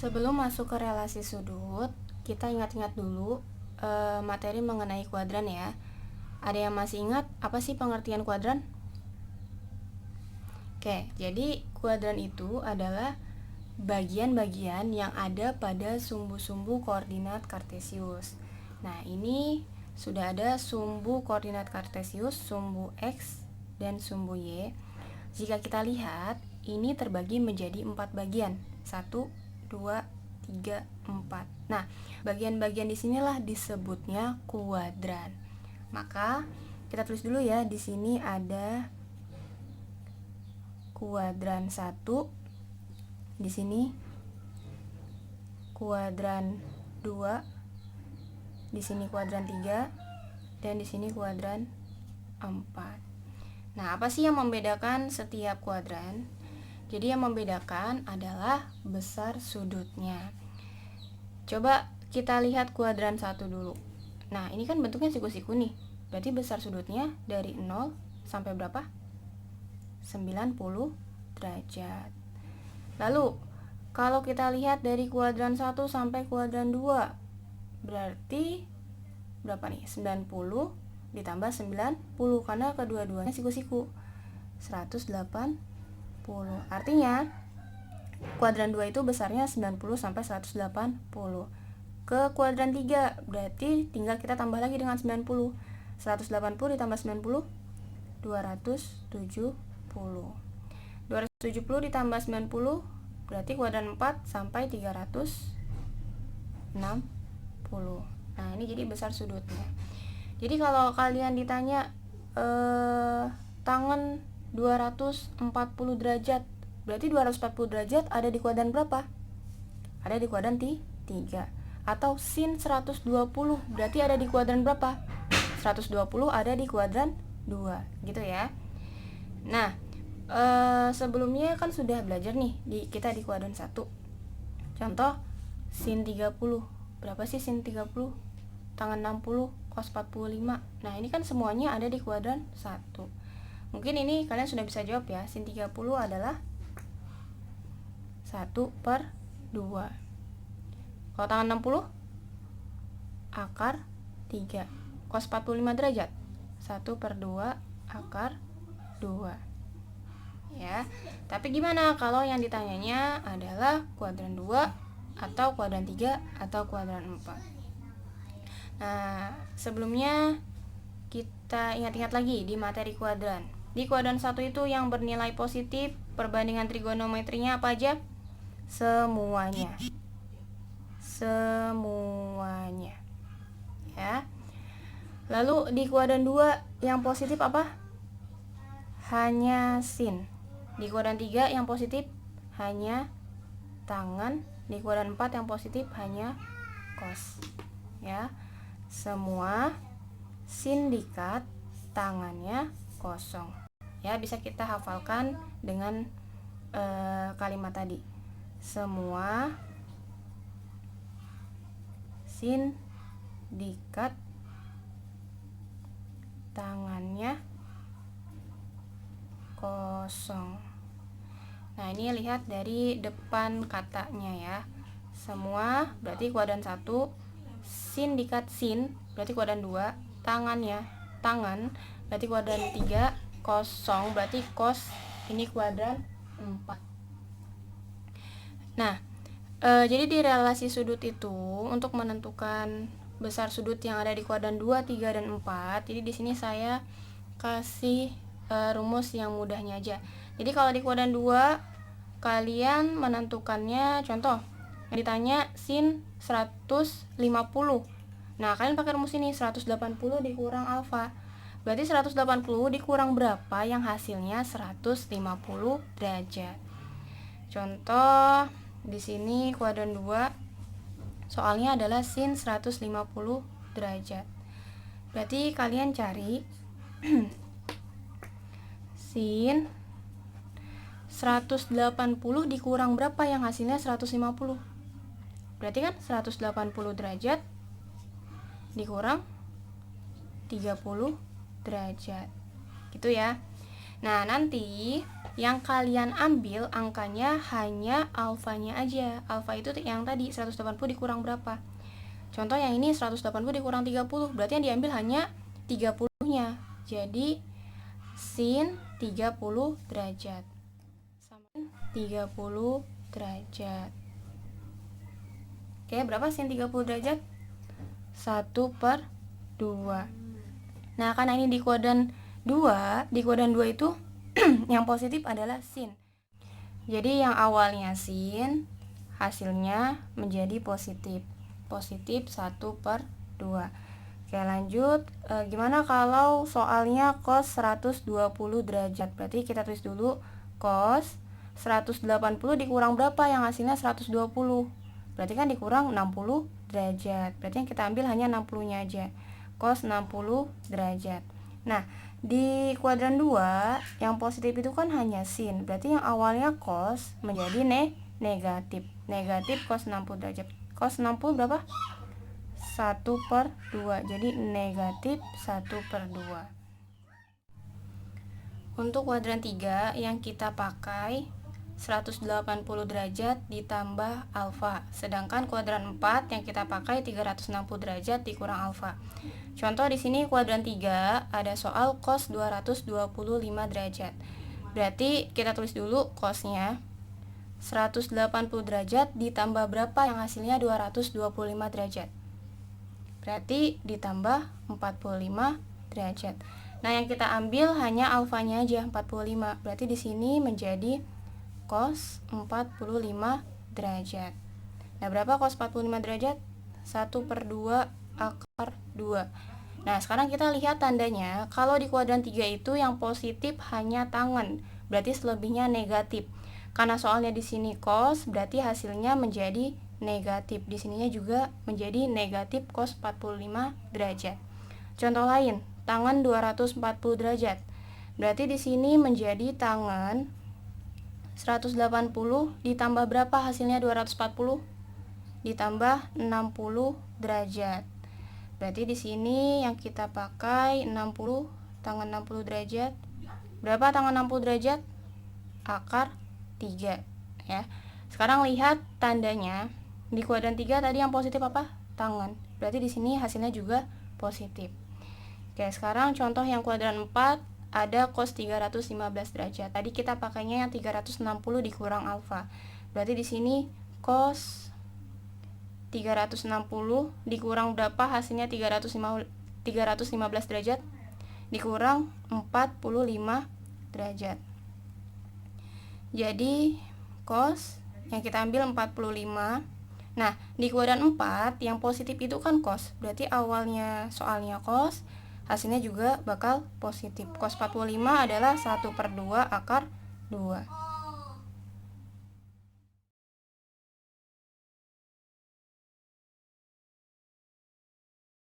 Sebelum masuk ke relasi sudut, kita ingat-ingat dulu materi mengenai kuadran ya. Ada yang masih ingat apa sih pengertian kuadran? Oke, jadi kuadran itu adalah bagian-bagian yang ada pada sumbu-sumbu koordinat kartesius. Nah, ini sudah ada sumbu koordinat kartesius, sumbu X dan sumbu Y. Jika kita lihat, ini terbagi menjadi 4 bagian. 1, 2, 3, 4. Nah, bagian-bagian di sinilah disebutnya kuadran. Maka kita tulis dulu ya, di sini ada kuadran 1, di sini kuadran 2, di sini kuadran 3, dan di sini kuadran 4. Nah, apa sih yang membedakan setiap kuadran? Jadi yang membedakan adalah besar sudutnya. Coba kita lihat kuadran 1 dulu. Nah, ini kan bentuknya siku-siku nih. Berarti besar sudutnya dari 0 sampai berapa? 90 derajat. Lalu, kalau kita lihat dari kuadran 1 sampai kuadran 2, berarti berapa nih? 90 ditambah 90, karena kedua-duanya siku-siku. 180. Artinya kuadran 2 itu besarnya 90 sampai 180. Ke kuadran 3 berarti tinggal kita tambah lagi dengan 90. 180 ditambah 90, 270. 270 ditambah 90 berarti kuadran 4 sampai 360. Nah, ini jadi besar sudutnya. Jadi kalau kalian ditanya tangan 240 derajat, berarti 240 derajat ada di kuadran berapa? Ada di kuadran 3. Atau sin 120 berarti ada di kuadran berapa? 120 ada di kuadran 2, gitu ya. Nah, sebelumnya kan sudah belajar nih kita di kuadran 1. Contoh sin 30. Berapa sih sin 30? Tangan 60, cos 45. Nah, ini kan semuanya ada di kuadran 1. Mungkin ini kalian sudah bisa jawab ya. Sin 30 adalah 1/2. Kalau tangan 60, akar 3. Cos 45 derajat, 1/2 akar 2. Ya. Tapi gimana kalau yang ditanyanya adalah kuadran 2 atau kuadran 3 atau kuadran 4? Nah, sebelumnya kita ingat-ingat lagi di materi kuadran. Di kuadran 1 itu yang bernilai positif, perbandingan trigonometrinya apa aja? Semuanya. Semuanya. Ya. Lalu di kuadran 2 yang positif apa? Hanya sin. Di kuadran 3 yang positif hanya tangan. Di kuadran 4 yang positif hanya cos. Ya. Semua sindikat tangannya kosong. Ya, bisa kita hafalkan dengan kalimat tadi. Semua sindikat tangannya kosong. Nah, ini lihat dari depan katanya ya. Semua berarti kuadran 1, sindikat sin berarti kuadran 2, tangannya tangan berarti kuadran 3, kosong berarti kos, ini kuadran 4. Nah, jadi di relasi sudut itu untuk menentukan besar sudut yang ada di kuadran 2, 3 dan 4. Jadi di sini saya kasih rumus yang mudahnya aja. Jadi kalau di kuadran 2 kalian menentukannya, contoh yang ditanya sin 150. Nah, kalian pakai rumus ini, 180 dikurang alfa. Berarti 180 dikurang berapa yang hasilnya 150 derajat. Contoh di sini kuadran 2 soalnya adalah sin 150 derajat. Berarti kalian cari sin 180 dikurang berapa yang hasilnya 150. Berarti kan 180 derajat dikurang 30 derajat. Gitu ya. Nah, nanti yang kalian ambil angkanya hanya alfanya aja. Alfa itu yang tadi 180 dikurang berapa? Contoh yang ini 180 dikurang 30, berarti yang diambil hanya 30-nya. Jadi sin 30 derajat sama 30 derajat. Oke, berapa sin 30 derajat? 1/2. Nah, karena ini di kuadran 2, di kuadran 2 itu yang positif adalah sin. Jadi yang awalnya sin, hasilnya menjadi positif. Positif 1/2. Oke, lanjut. Gimana kalau soalnya cos 120 derajat? Berarti kita tulis dulu cos 180 dikurang berapa yang hasilnya 120. Berarti kan dikurang 60 derajat. Berarti yang kita ambil hanya 60-nya aja. Cos 60 derajat. Nah, di kuadran 2 yang positif itu kan hanya sin. Berarti yang awalnya cos menjadi negatif. Negatif cos 60 derajat. Cos 60 berapa? 1/2. Jadi negatif 1/2. Untuk kuadran 3 yang kita pakai 180 derajat ditambah alfa. Sedangkan kuadran 4 yang kita pakai 360 derajat dikurang alfa. Contoh di sini kuadran 3 ada soal cos 225 derajat. Berarti kita tulis dulu cosnya 180 derajat ditambah berapa yang hasilnya 225 derajat. Berarti ditambah 45 derajat. Nah, yang kita ambil hanya alfanya aja 45. Berarti di sini menjadi cos 45 derajat. Nah, berapa cos 45 derajat? 1/2 akar 2. Nah, sekarang kita lihat tandanya. Kalau di kuadran 3 itu yang positif hanya tangen, berarti selebihnya negatif. Karena soalnya di sini cos, berarti hasilnya menjadi negatif. Di sininya juga menjadi negatif cos 45 derajat. Contoh lain, tangen 240 derajat. Berarti di sini menjadi tangen 180 ditambah berapa hasilnya 240? Ditambah 60 derajat. Berarti di sini yang kita pakai 60 tangen 60 derajat. Berapa tangen 60 derajat? Akar 3, ya. Sekarang lihat tandanya. Di kuadran 3 tadi yang positif apa? Tangen. Berarti di sini hasilnya juga positif. Oke, sekarang contoh yang kuadran 4 ada cos 315 derajat. Tadi kita pakainya yang 360 dikurang alfa. Berarti di sini cos 360 dikurang berapa hasilnya 315 derajat? Dikurang 45 derajat. Jadi cos yang kita ambil 45. Nah, di kuadran 4 yang positif itu kan cos. Berarti awalnya soalnya cos, hasilnya juga bakal positif. Cos 45 adalah 1/2 akar 2.